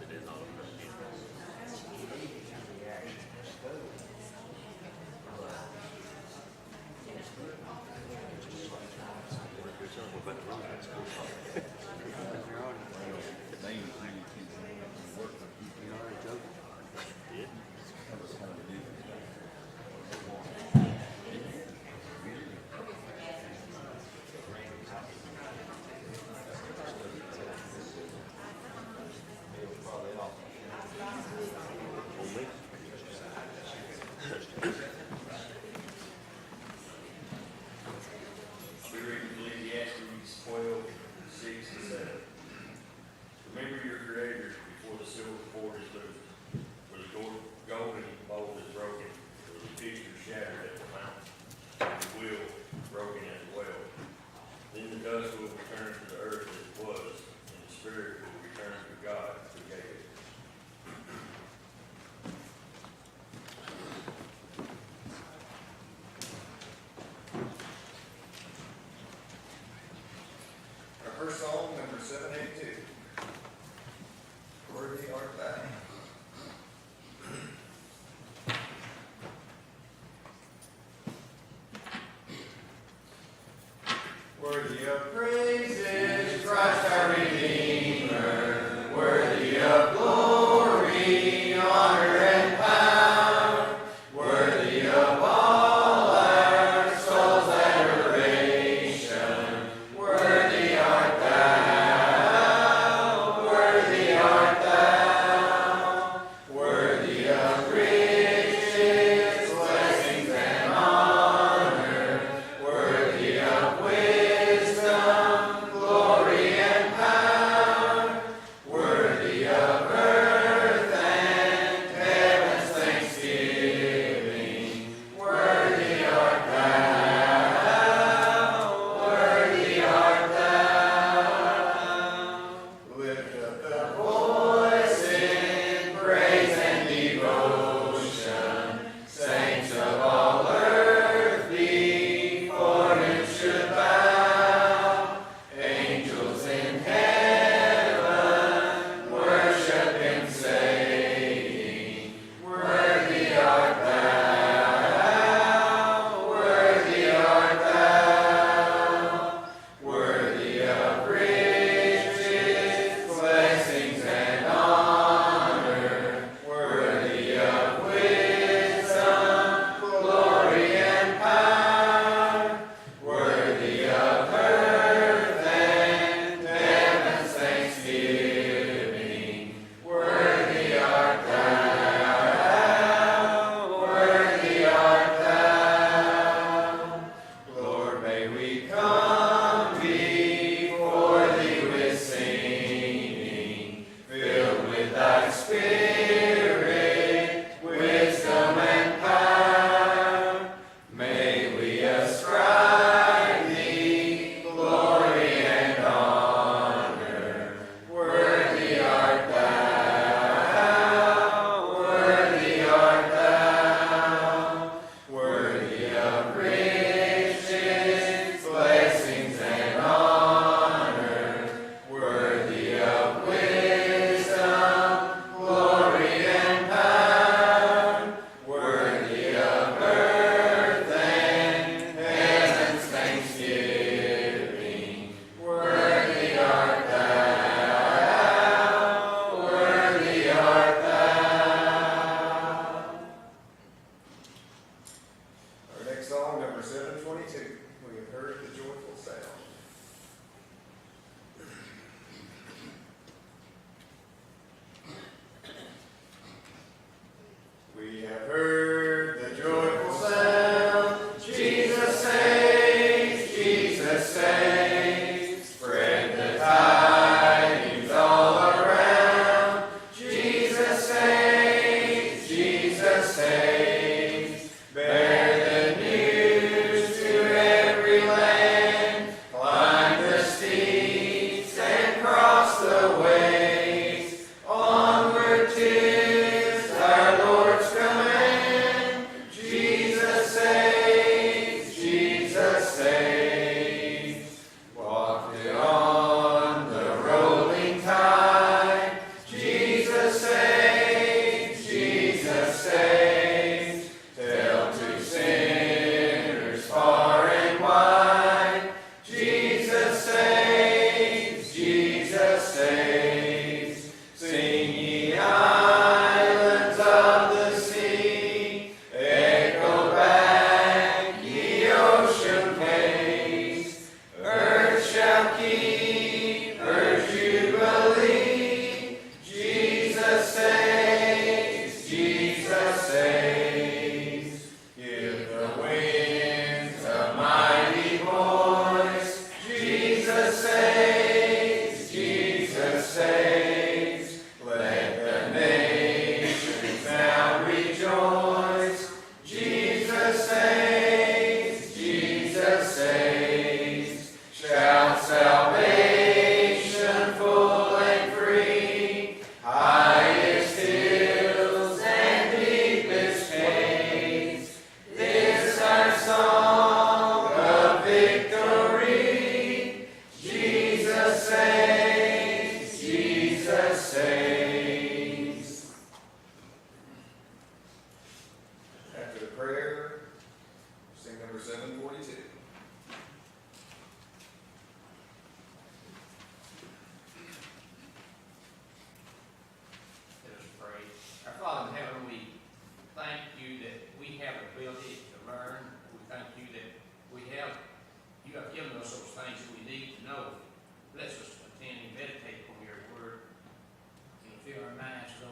it is all over again. What about the road? That's cool. Yeah. Only. We read Ecclesiastes 12:6-7. Remember your Creator before the silver cord is loosed, where the golden bowl is broken, where the pitcher is shattered at the mouth, and the wheel broken as well. Then the dust will return to the earth as it was, and the spirit will return to God who gave it. Our first song, number 782. Worthy art thou. Worthy of praises, Christ our Redeemer, worthy of glory, honor, and power, worthy of all our soul's adoration, worthy art thou, worthy art thou, worthy of riches, blessings, and honor, worthy of wisdom, glory,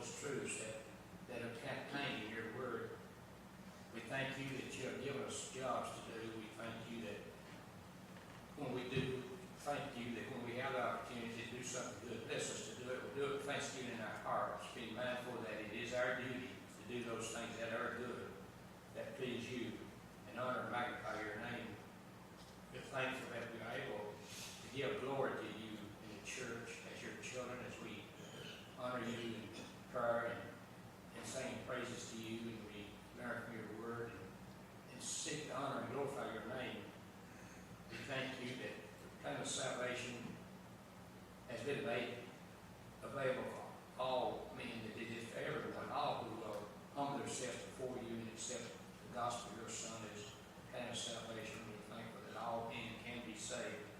those truths that are contained in your word. We thank you that you have given us jobs to do. We thank you that when we do, thank you that when we have the opportunity to do something good, bless us to do it. We'll do it with thanksgiving in our hearts, being mindful that it is our duty to do those things that are good, that please you, and honor and magnify your name. We're thankful that we are able to give glory to you in the church as your children, as we honor you in prayer and sing praises to you, and we learn from your word and seek to honor and glorify your name. We thank you that the plan of salvation has been made available for all men, that it is for everyone, all who will humble themselves before you and accept the gospel of your Son as plan of salvation. We're thankful that all men can be saved.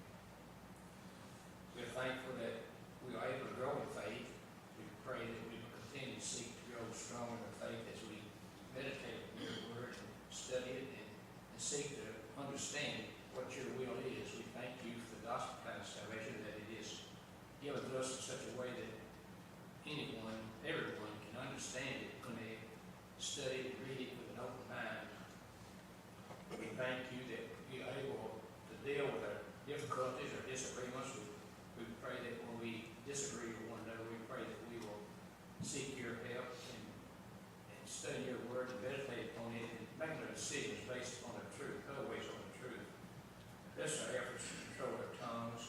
We're thankful that we are able to grow in faith. We pray that we will continue to seek to grow strong in faith as we meditate on your word and study it and seek to understand what your will is. We thank you for the gospel plan of salvation, that it is given to us in such a way that anyone, everyone can understand it when they study and read it with an open mind. We thank you that we are able to deal with our difficulties or disagreements. We pray that when we disagree with one another, we pray that we will seek your help and study your word and meditate upon it and make our decisions based upon the truth, always on the truth. Bless our efforts to control our tongues,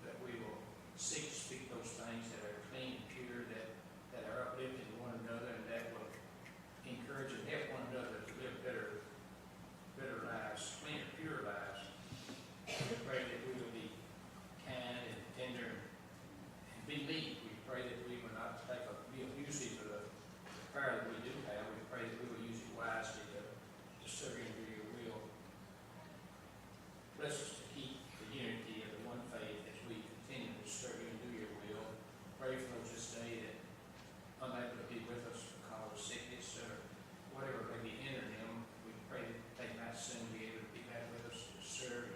that we will seek to speak those things that are clean and pure, that are uplifting to one another, and that will encourage and help one another to live better lives, cleaner, pure lives. We pray that we will be kind and tender and be meek. We pray that we will not be abusive of the power that we do have. We pray that we will use it wisely to serve you and do your will. Bless us to keep the unity of the one faith as we continue to serve you and do your will. Pray for those this day that are unable to be with us because of sickness or whatever may be hindering them. We pray that they might soon be able to be back with us to serve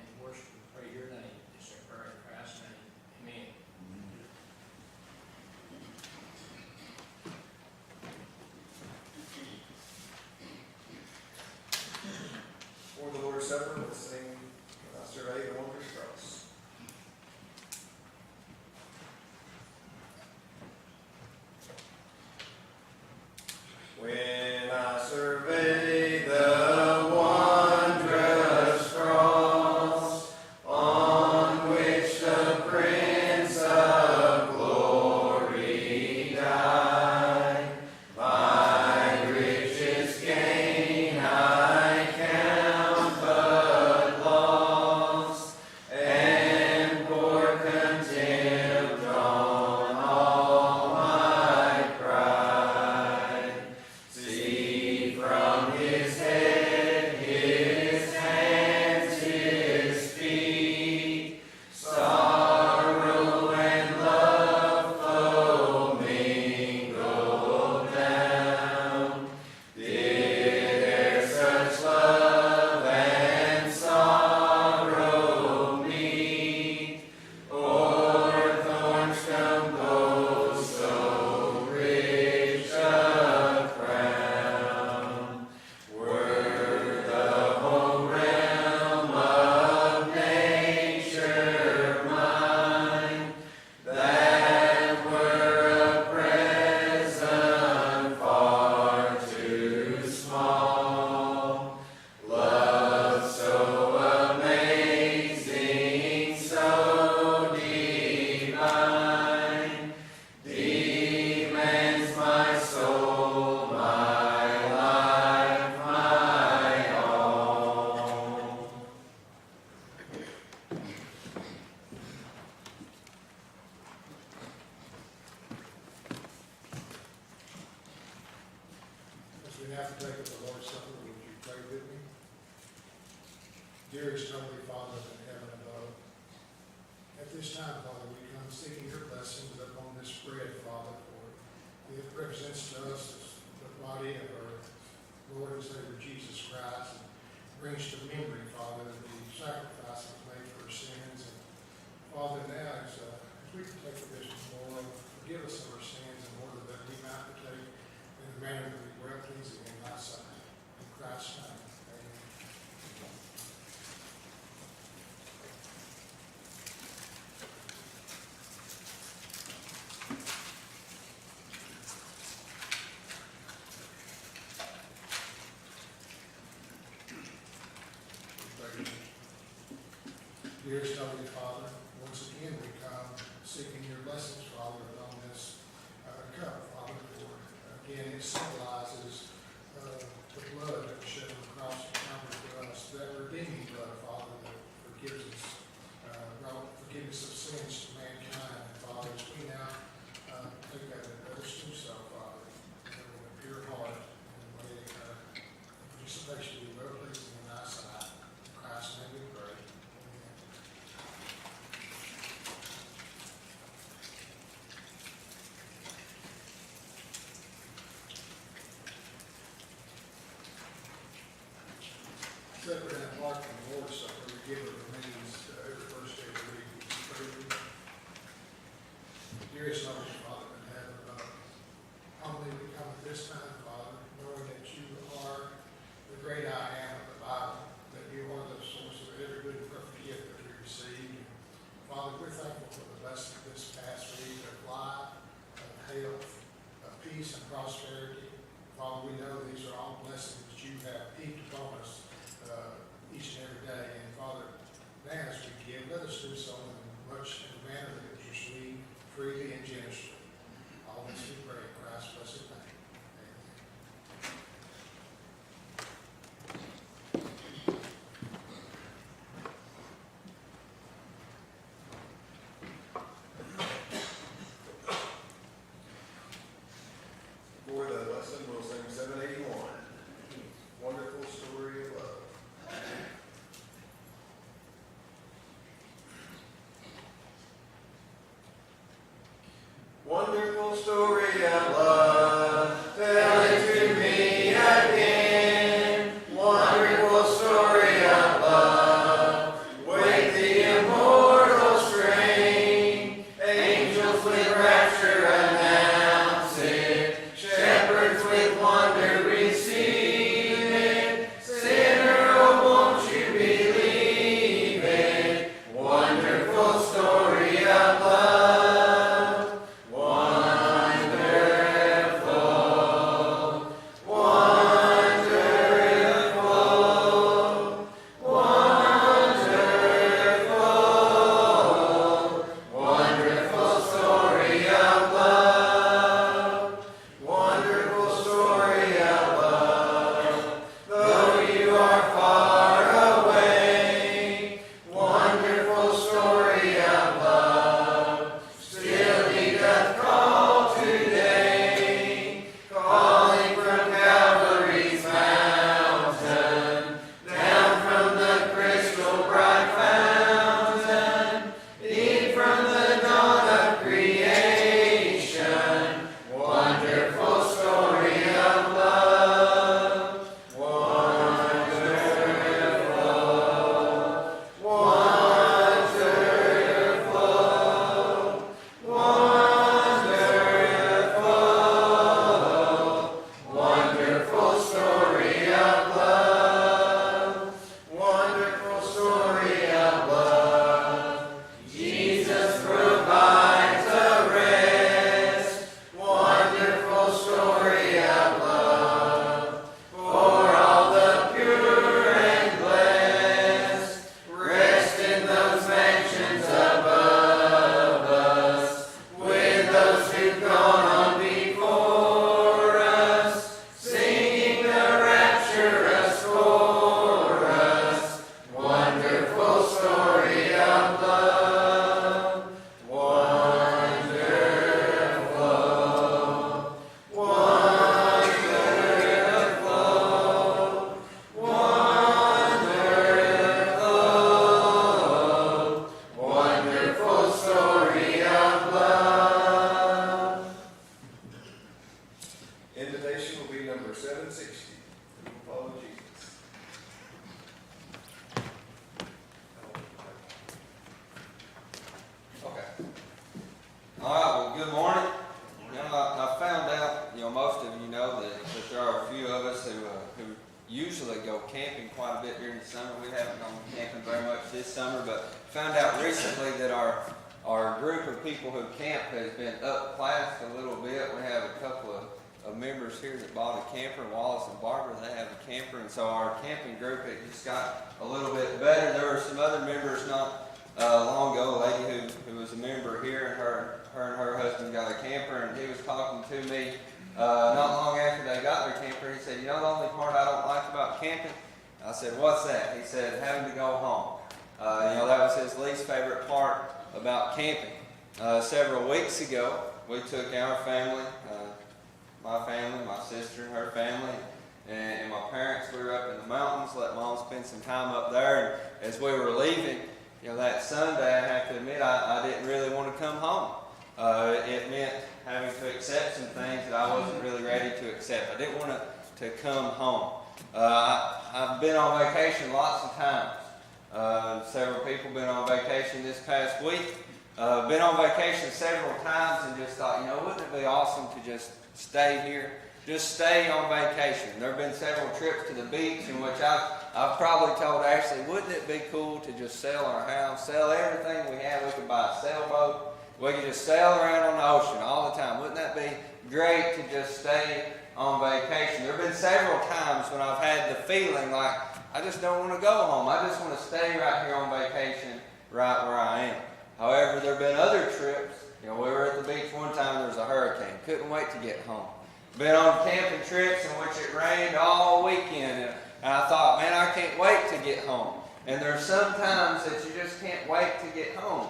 and worship and pray your name. It's our prayer in Christ's name. Amen. For the Lord's Supper, we'll sing Survey the Wondrous Cross. When I survey the wondrous cross on which the Prince of Glory died, my richest gain I count but loss, and pour contempt on all my pride. See from his head, his hands, his feet, sorrow and love flow mingled down. Did e'er such love and sorrow meet, or thorns compose so rich a crown? Were the whole realm of nature mine, that were a present far too small. Love so amazing, so divine, demands my soul, my life, my all. As we now take up the Lord's Supper, would you pray with me? Dearest Heavenly Father in heaven above, at this time, Father, we come seeking your blessings upon this bread, Father, for it represents to us the body of our Lord and Savior Jesus Christ, and brings to memory, Father, the sacrifice that was made for our sins. And Father, now as we take of this memorial, forgive us of our sins in order that we Dearest Heavenly Father, once again we come seeking your blessings, Father, on this cup, Father, for again it symbolizes the blood that was shed on the cross of Calvary for us, that redeeming blood, Father, that forgives us, brought forgiveness of sins to mankind. And Father, as we now take that others do so, Father, with a pure heart and a way participation be well pleasing in thy sight. In Christ's name we pray. Amen. Separate and apart from the Lord's Supper, the giver remains every first day of the week. Would you pray with me? Dearest Heavenly Father in heaven, humbly we come at this time, Father, knowing that you are the great I am of the Bible, that you are the source of every good and perfect gift that we receive. And Father, we're thankful for the blessing of this past week of life, of health, of peace and prosperity. Father, we know these are all blessings that you have heaped upon us each and every day. And Father, now as we give, let us do so in a manner that is sweet, freely and generously. All this we pray in Christ's blessed name. Amen. For the lesson, we'll sing 781, Wonderful Story of Love. Wonderful story of love, tell it to me again. Wonderful story of love, wake the immortal strain. Angels with rapture announce it, shepherds with wonder receive it. Sinner, oh, won't you believe it? Wonderful story of love. usually go camping quite a bit during the summer. We haven't gone camping very much this summer, but found out recently that our group of people who camp has been upclassed a little bit. We have a couple of members here that bought a camper. Wallace and Barbara, they have a camper, and so our camping group, it just got a little bit better. There were some other members not long ago, a lady who was a member here, and her and her husband got a camper, and he was talking to me not long after they got their camper. He said, "You know, the only part I don't like about camping?" I said, "What's that?" He said, "Having to go home." That was his least favorite part about camping. Several weeks ago, we took our family, my sister and her family, and my parents. We were up in the mountains, let Mom spend some time up there. And as we were leaving, that Sunday, I have to admit, I didn't really want to come home. It meant having to accept some things that I wasn't really ready to accept. I didn't want to come home. I've been on vacation lots of times. Several people been on vacation this past week. Been on vacation several times and just thought, wouldn't it be awesome to just stay here? Just stay on vacation. There have been several trips to the beach in which I've probably told Ashley, wouldn't it be cool to just sell our house, sell everything we have? We could buy a sailboat. We could just sail around on the ocean all the time. Wouldn't that be great to just stay on vacation? There have been several times when I've had the feeling like I just don't want to go home. I just want to stay right here on vacation right where I am. However, there have been other trips. We were at the beach one time, there was a hurricane. Couldn't wait to get home. Been on camping trips in which it rained all weekend. And I thought, man, I can't wait to get home. And there's some times that you just can't wait to get home.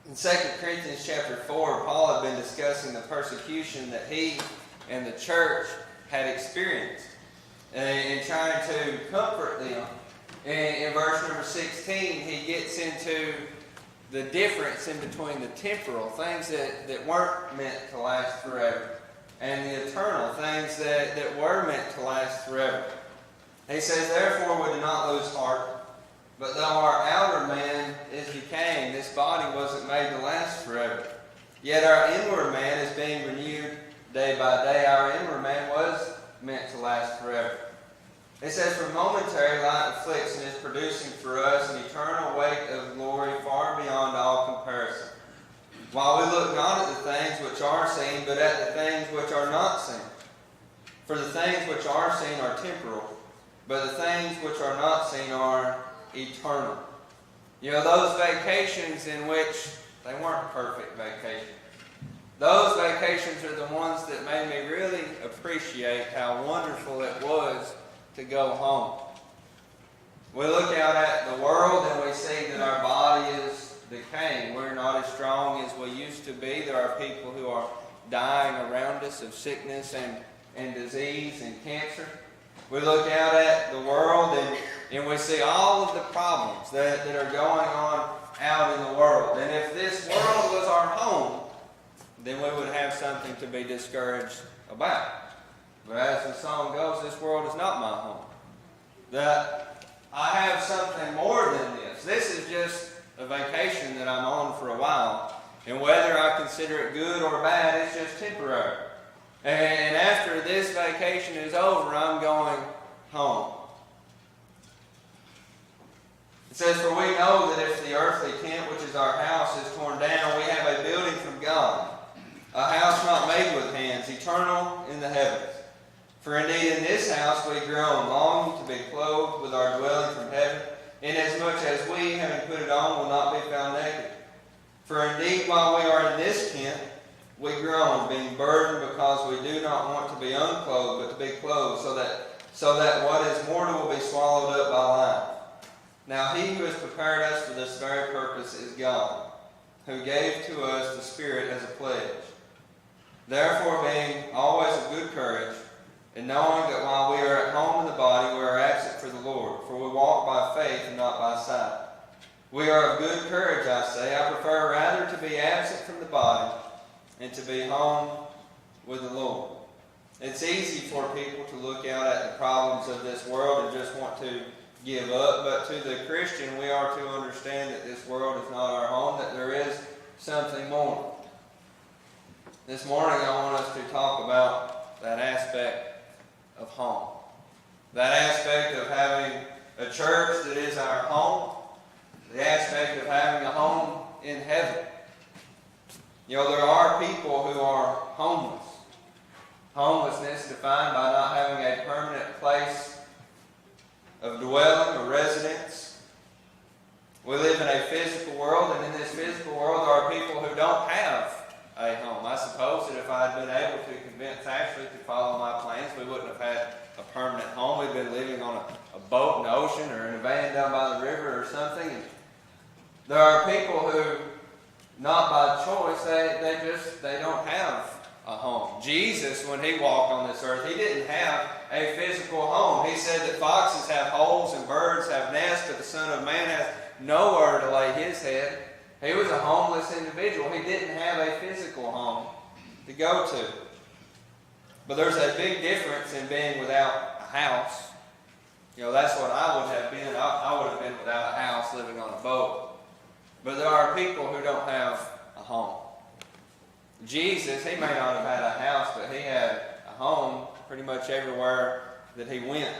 In 2 Corinthians chapter 4, Paul had been discussing the persecution that he and the church had experienced and trying to comfort them. In verse number 16, he gets into the difference in between the temporal, things that weren't meant to last forever, and the eternal, things that were meant to last forever. He says, "Therefore we do not lose heart, but though our outer man is decaying, this body wasn't made to last forever. Yet our inward man is being renewed day by day." Our inward man was meant to last forever. It says, "For momentary light affliction is producing for us an eternal weight of glory far beyond all comparison. While we look not at the things which are seen, but at the things which are not seen. For the things which are seen are temporal, but the things which are not seen are eternal." Those vacations in which they weren't perfect vacations. Those vacations are the ones that made me really appreciate how wonderful it was to go home. We look out at the world and we see that our body is decaying. We're not as strong as we used to be. There are people who are dying around us of sickness and disease and cancer. We look out at the world and we see all of the problems that are going on out in the world. And if this world was our home, then we would have something to be discouraged about. But as the song goes, this world is not my home. That I have something more than this. This is just a vacation that I'm on for a while. And whether I consider it good or bad, it's just temporary. And after this vacation is over, I'm going home. It says, "For we know that if the earthly tent, which is our house, is torn down, we have a building from God, a house not made with hands, eternal in the heavens. For indeed in this house we groan, longing to be clothed with our dwelling from heaven, inasmuch as we, having put it on, will not be found naked. For indeed while we are in this tent, we groan, being burdened, because we do not want to be unclothed, but to be clothed, so that what is mortal will be swallowed up by life. Now he who has prepared us for this very purpose is God, who gave to us the Spirit as a pledge. Therefore, being always of good courage, and knowing that while we are at home in the body, we are absent for the Lord, for we walk by faith and not by sight. We are of good courage, I say. I prefer rather to be absent from the body and to be home with the Lord." It's easy for people to look out at the problems of this world and just want to give up, but to the Christian, we are to understand that this world is not our home, that there is something more. This morning I want us to talk about that aspect of home. That aspect of having a church that is our home. The aspect of having a home in heaven. There are people who are homeless. Homelessness defined by not having a permanent place of dwelling or residence. We live in a physical world, and in this physical world there are people who don't have a home. I suppose that if I had been able to convince Ashley to follow my plans, we wouldn't have had a permanent home. We've been living on a boat in the ocean or in a van down by the river or something. And there are people who, not by choice, they don't have a home. Jesus, when he walked on this earth, he didn't have a physical home. He said that foxes have holes and birds have nests, but the Son of Man has nowhere to lay his head. He was a homeless individual. He didn't have a physical home to go to. But there's a big difference in being without a house. You know, that's what I would have been. I would have been without a house, living on a boat. But there are people who don't have a home. Jesus, he may not have had a house, but he had a home pretty much everywhere that he went.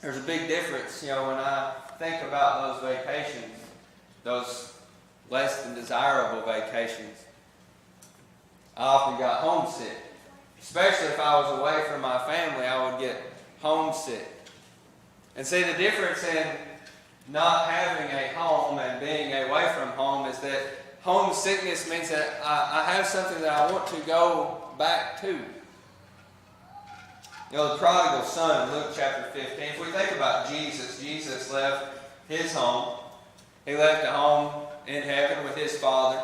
There's a big difference, you know, when I think about those vacations, those less than desirable vacations. I often got homesick. Especially if I was away from my family, I would get homesick. And see, the difference in not having a home and being away from home is that homesickness means that I have something that I want to go back to. You know, the prodigal son in Luke chapter 15, if we think about Jesus, Jesus left his home. He left a home in heaven with his Father.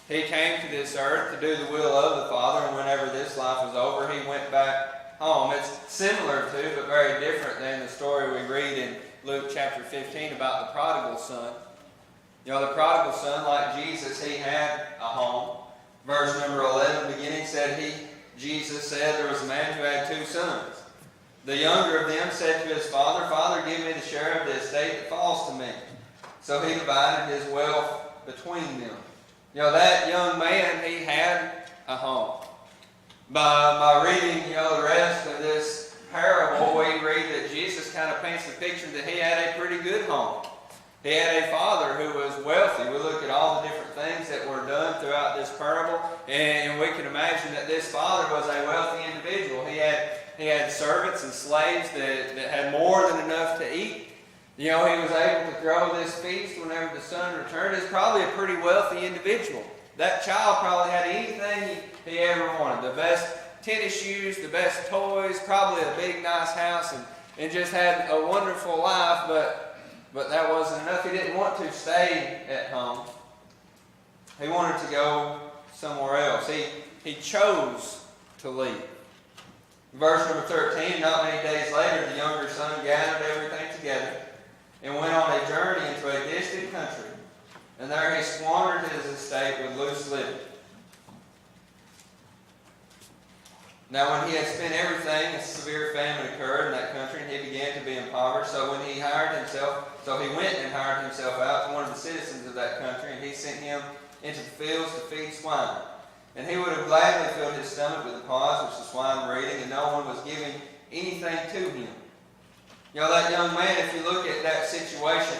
He came to this earth to do the will of the Father, and whenever this life was over, he went back home. It's similar to, but very different than the story we read in Luke chapter 15 about the prodigal son. You know, the prodigal son, like Jesus, he had a home. Verse number 11 beginning said, Jesus said, there was a man who had 2 sons. The younger of them said to his father, Father, give me the share of the estate that falls to me. So he divided his wealth between them. You know, that young man, he had a home. By reading, you know, the rest of this parable, we read that Jesus kind of paints the picture that he had a pretty good home. He had a father who was wealthy. We look at all the different things that were done throughout this parable, and we can imagine that this father was a wealthy individual. He had servants and slaves that had more than enough to eat. You know, he was able to throw this feast whenever the son returned. He's probably a pretty wealthy individual. That child probably had anything he ever wanted. The best tennis shoes, the best toys, probably a big nice house, and just had a wonderful life, but that wasn't enough. He didn't want to stay at home. He wanted to go somewhere else. He chose to leave. Verse number 13, not many days later, the younger son gathered everything together and went on a journey into a distant country. And there he squandered his estate with loose living. Now when he had spent everything, a severe famine occurred in that country, and he began to be impoverished. So he went and hired himself out to one of the citizens of that country, and he sent him into the fields to feed swine. And he would have gladly filled his stomach with the pods which the swine were eating, and no one was giving anything to him. You know, that young man, if you look at that situation,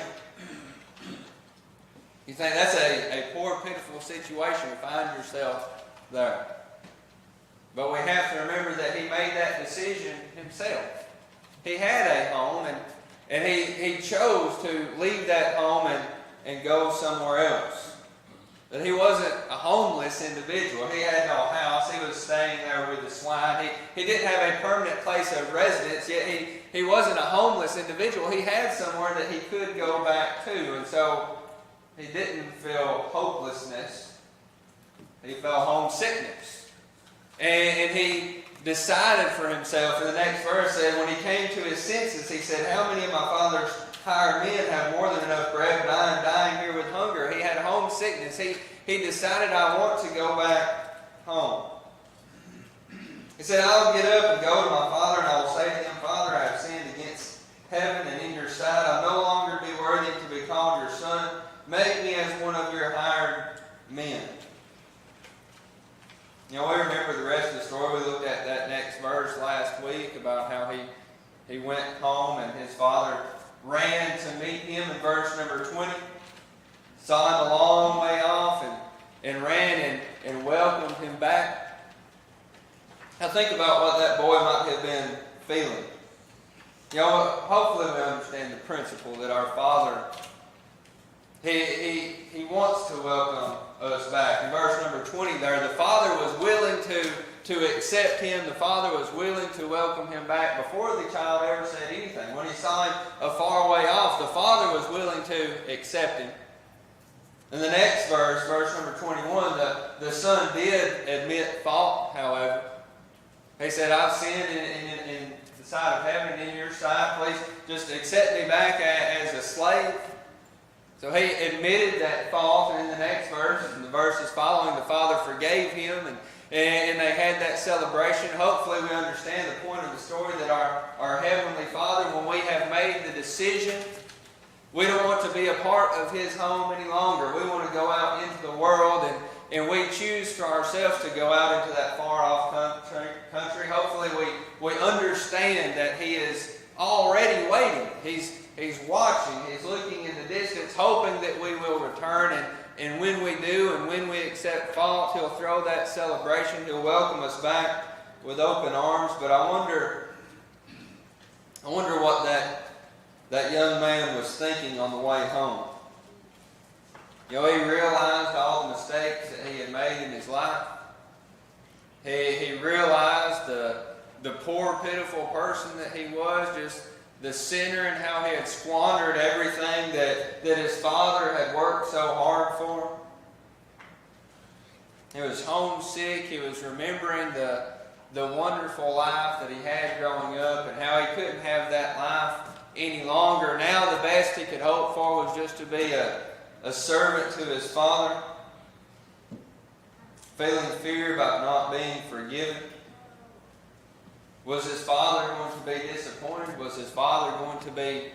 you think that's a poor, pitiful situation to find yourself there. But we have to remember that he made that decision himself. He had a home, and he chose to leave that home and go somewhere else. That he wasn't a homeless individual. He had no house. He was staying there with the swine. He didn't have a permanent place of residence, yet he wasn't a homeless individual. He had somewhere that he could go back to. And so he didn't feel hopelessness. He felt homesickness. And he decided for himself. In the next verse said, when he came to his senses, he said, how many of my father's hired men have more than enough bread, but I am dying here with hunger? He had homesickness. He decided, I want to go back home. He said, I'll get up and go to my father, and I will say to him, Father, I have sinned against heaven and in your sight. I'll no longer be worthy to be called your son. Make me as one of your hired men. You know, we remember the rest of the story. We looked at that next verse last week about how he went home and his father ran to meet him in verse number 20. Saw him a long way off and ran and welcomed him back. Now think about what that boy might have been feeling. Hopefully we understand the principle that our Father, He wants to welcome us back. In verse number 20 there, the Father was willing to accept him. The Father was willing to welcome him back before the child ever said anything. When he saw him a far way off, the Father was willing to accept him. In the next verse, verse number 21, the Son did admit fault, however. He said, I've sinned in the sight of heaven and in your sight. Please just accept me back as a slave. So he admitted that fault, and in the next verse, and the verses following, the Father forgave him, and they had that celebration. Hopefully we understand the point of the story, that our Heavenly Father, when we have made the decision, we don't want to be a part of His home any longer. We want to go out into the world, and we choose for ourselves to go out into that far-off country. Hopefully we understand that He is already waiting. He's watching. He's looking in the distance, hoping that we will return. And when we do, and when we accept fault, He'll throw that celebration. He'll welcome us back with open arms. But I wonder what that young man was thinking on the way home. He realized all the mistakes that he had made in his life. He realized the poor, pitiful person that he was, just the sinner, and how he had squandered everything that his father had worked so hard for. He was homesick. He was remembering the wonderful life that he had growing up, and how he couldn't have that life any longer. Now the best he could hope for was just to be a servant to his father, feeling fear about not being forgiven. Was his father going to be disappointed? Was his father going to be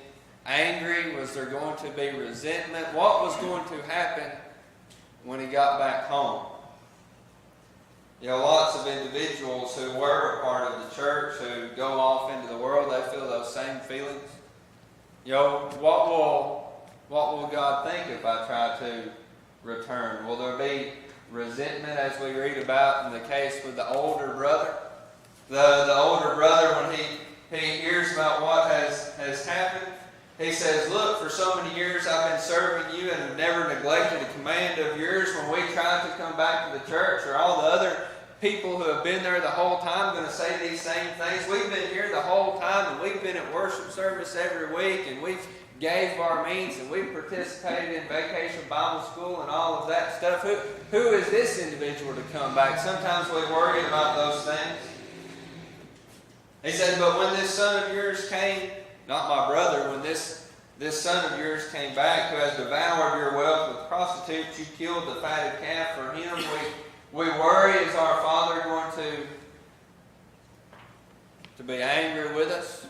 angry? Was there going to be resentment? What was going to happen when he got back home? Lots of individuals who were a part of the church, who go off into the world, they feel those same feelings. What will God think if I try to return? Will there be resentment, as we read about in the case with the older brother? The older brother, when he hears about what has happened, he says, look, for so many years I've been serving you and have never neglected a command of yours. When we tried to come back to the church, or all the other people who have been there the whole time going to say these same things. We've been here the whole time, and we've been at worship service every week, and we've gave our means, and we've participated in vacation Bible school and all of that stuff. Who is this individual to come back? Sometimes we worry about those things. He said, but when this son of yours came, not my brother, when this son of yours came back, who has devoured your wealth with prostitutes, you killed the fatted calf for him. We worry, is our Father going to be angry with us?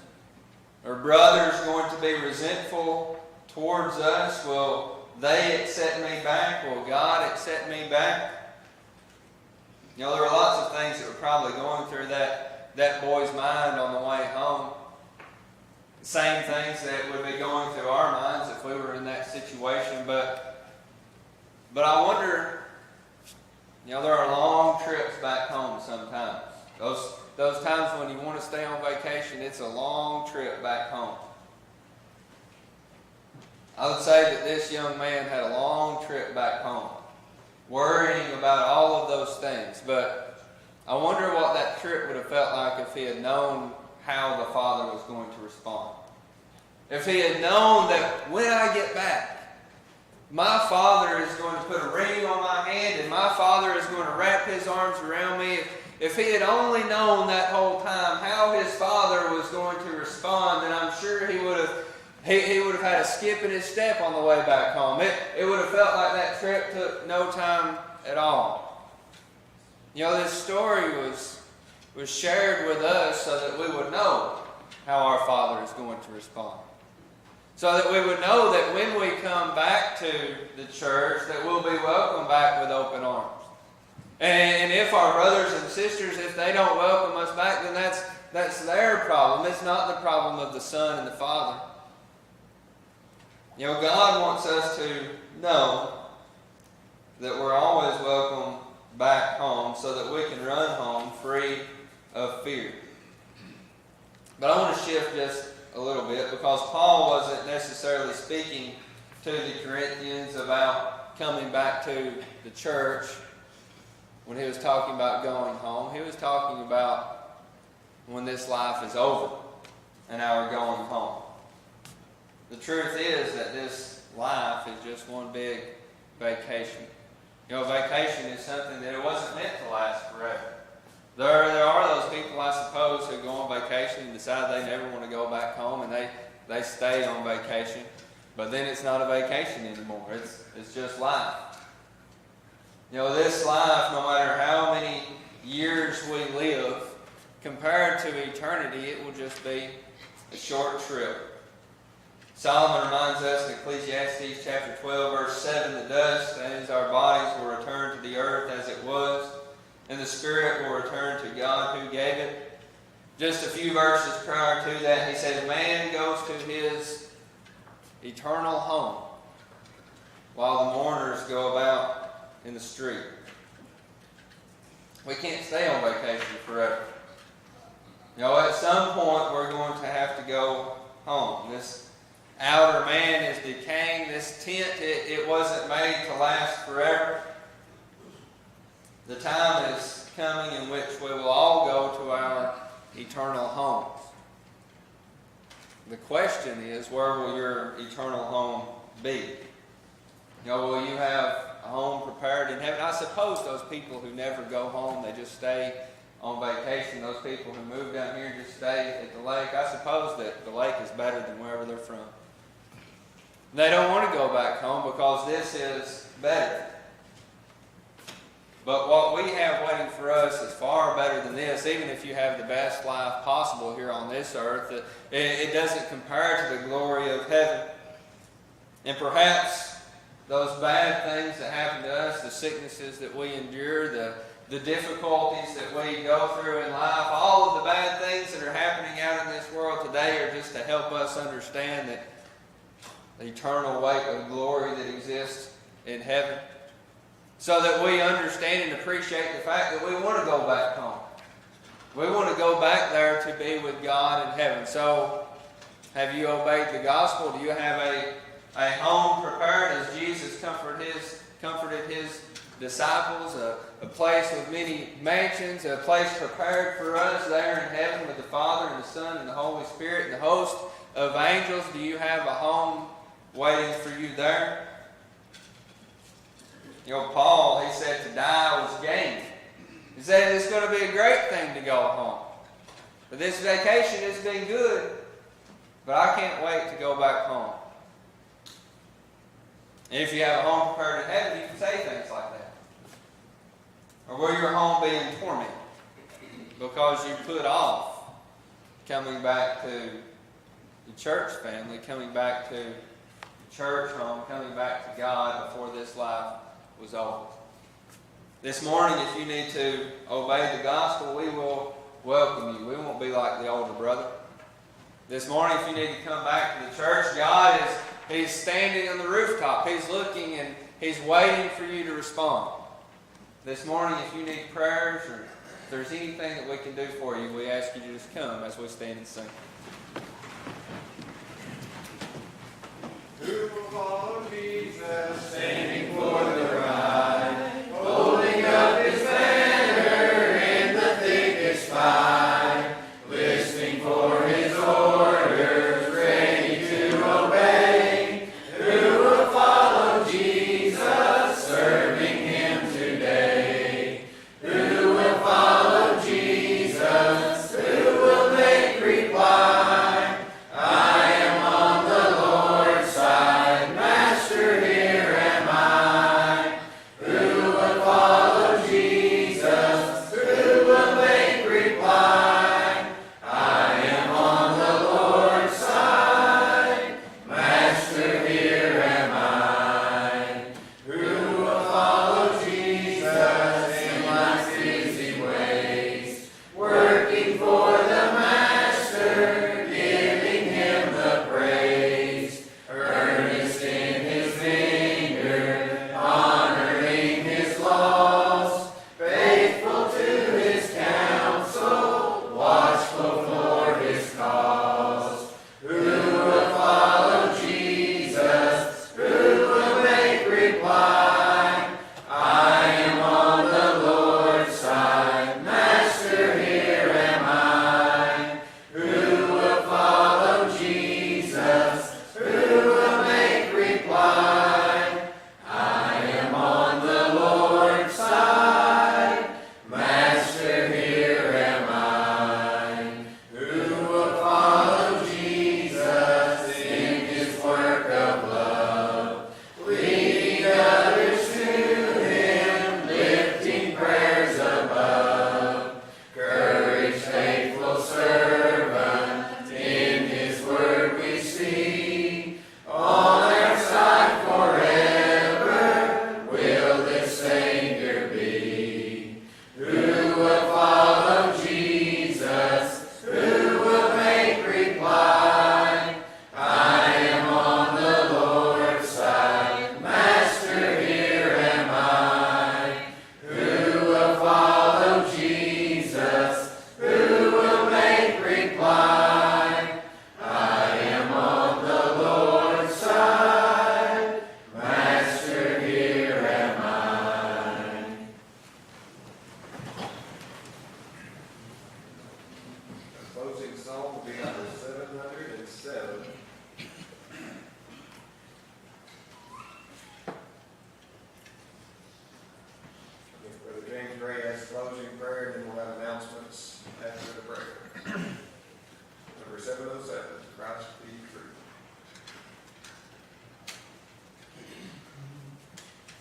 Are brothers going to be resentful towards us? Will they accept me back? Will God accept me back? There were lots of things that were probably going through that boy's mind on the way home. Same things that would be going through our minds if we were in that situation. But I wonder, there are long trips back home sometimes. Those times when you want to stay on vacation, it's a long trip back home. I would say that this young man had a long trip back home, worrying about all of those things. But I wonder what that trip would have felt like if he had known how the Father was going to respond. If he had known that when I get back, my Father is going to put a ring on my hand, and my Father is going to wrap His arms around me. If he had only known that whole time how his Father was going to respond, then I'm sure he would have had a skip in his step on the way back home. It would have felt like that trip took no time at all. This story was shared with us so that we would know how our Father is going to respond. So that we would know that when we come back to the church, that we'll be welcomed back with open arms. And if our brothers and sisters, if they don't welcome us back, then that's their problem. It's not the problem of the Son and the Father. God wants us to know that we're always welcome back home, so that we can run home free of fear. But I want to shift just a little bit, because Paul wasn't necessarily speaking to the Corinthians about coming back to the church when he was talking about going home. He was talking about when this life is over and our going home. The truth is that this life is just one big vacation. You know, vacation is something that it wasn't meant to last forever. There are those people, I suppose, who go on vacation and decide they never want to go back home, and they stay on vacation. But then it's not a vacation anymore. It's just life. You know, this life, no matter how many years we live, compared to eternity, it will just be a short trip. Solomon reminds us in Ecclesiastes chapter 12, verse 7, the dust, that is, our bodies will return to the earth as it was, and the spirit will return to God who gave it. Just a few verses prior to that, he said, man goes to his eternal home, while the mourners go about in the street. We can't stay on vacation forever. You know, at some point we're going to have to go home. This outer man is decaying. This tent, it wasn't made to last forever. The time is coming in which we will all go to our eternal homes. The question is, where will your eternal home be? You know, will you have a home prepared in heaven? I suppose those people who never go home, they just stay on vacation. Those people who move down here just stay at the lake. I suppose that the lake is better than wherever they're from. They don't want to go back home because this is better. But what we have waiting for us is far better than this. Even if you have the best life possible here on this earth, it doesn't compare to the glory of heaven. And perhaps those bad things that happen to us, the sicknesses that we endure, the difficulties that we go through in life, all of the bad things that are happening out in this world today are just to help us understand that the eternal weight of glory that exists in heaven, so that we understand and appreciate the fact that we want to go back home. We want to go back there to be with God in heaven. So, have you obeyed the gospel? Do you have a home prepared as Jesus comforted his disciples, a place with many mansions, a place prepared for us there in heaven with the Father and the Son and the Holy Spirit and the host of angels? Do you have a home waiting for you there? You know, Paul, he said to die was gain. He said it's going to be a great thing to go home. But this vacation has been good, but I can't wait to go back home. And if you have a home prepared in heaven, you can say things like that. Or will your home be in torment because you put off coming back to the church family, coming back to the church home, coming back to God before this life was over? This morning, if you need to obey the gospel, we will welcome you. We won't be like the older brother. This morning, if you need to come back to the church, God He's standing on the rooftop. He's looking and He's waiting for you to respond. This morning, if you need prayers or if there's anything that we can do for you, we ask you to just come as we stand and sing. Who will follow Jesus? Standing for the right, holding up his banner in the thickest fight, listening for his orders, ready to obey. Who will follow Jesus, serving him today? Who will follow Jesus? Who will make reply? I am on the Lord's side, Master, here am I. closing song will be number 707. Brother James Gray has closing prayer, and then we'll have announcements after the prayer. Number 707, Christ be true.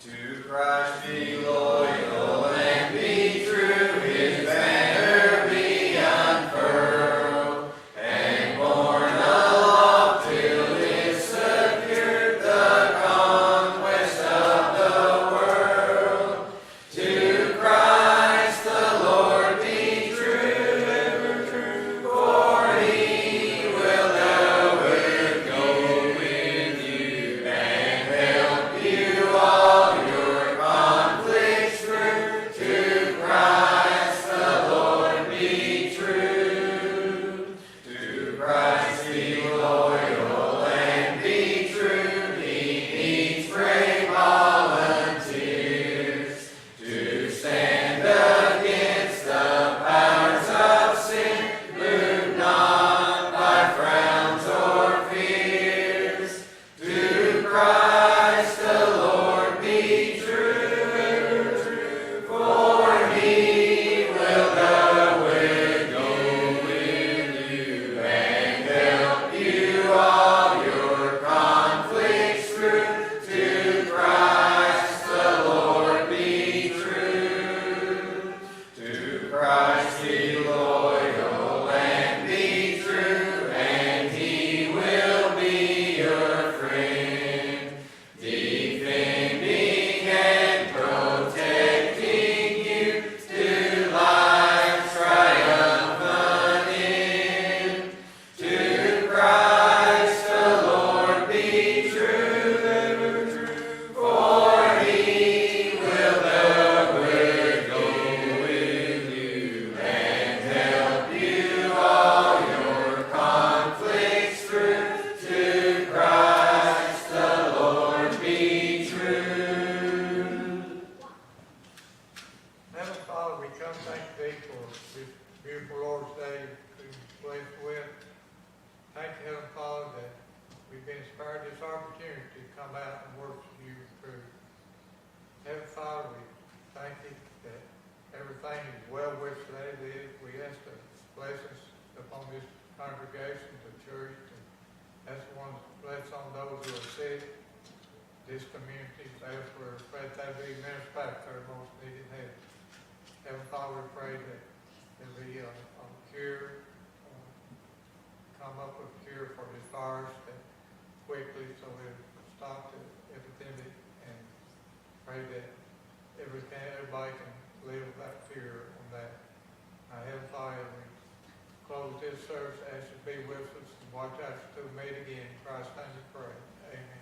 To Christ be loyal and be true, his banner be unfurled, and borne aloft till it secured the conquest of the world. To Christ the Lord be true, ever true, for he will ever go with you and help you all your conflicts through. To Christ the Lord be true. To Christ be loyal and be true. He needs brave volunteers to stand against the powers of sin, moved not by frowns or fears. To Christ the Lord be true, ever true, for he will always go with you and help you all your conflicts through. To Christ the Lord be true. To Christ be loyal and be true, and he will be your friend, defending and protecting you to life's triumphant end. To Christ the Lord be true, ever true, for he will ever go with you and help you all your conflicts through. To Christ the Lord be true. Heavenly Father, we come thank thee for this beautiful Lord's Day to be blessed with. Thank you, Heavenly Father, that we've been spared this opportunity to come out and worship you through. Heavenly Father, we thank you that everything is well with us today. We ask the blessings upon this congregation, the church, and that's one bless on those who are sick, this community, as we're afraid they be ministered back to their most needed help. Heavenly Father, we pray that there'll be a cure, come up with a cure for this virus that quickly so it'll stop the epidemic, and pray that everybody can live without fear on that. Heavenly Father, we close this service, ask you to be with us and watch out to meet again. In Christ's name we pray. Amen.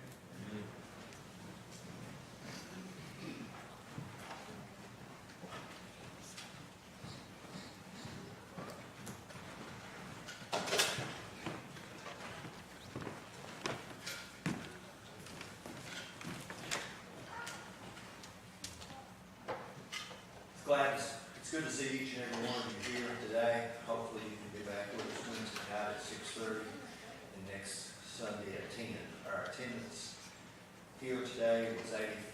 It's good to see each and every one of you here today. Hopefully you can be back with us Wednesday night at 6:30 and next Sunday at 10. Our attendance here today was 84.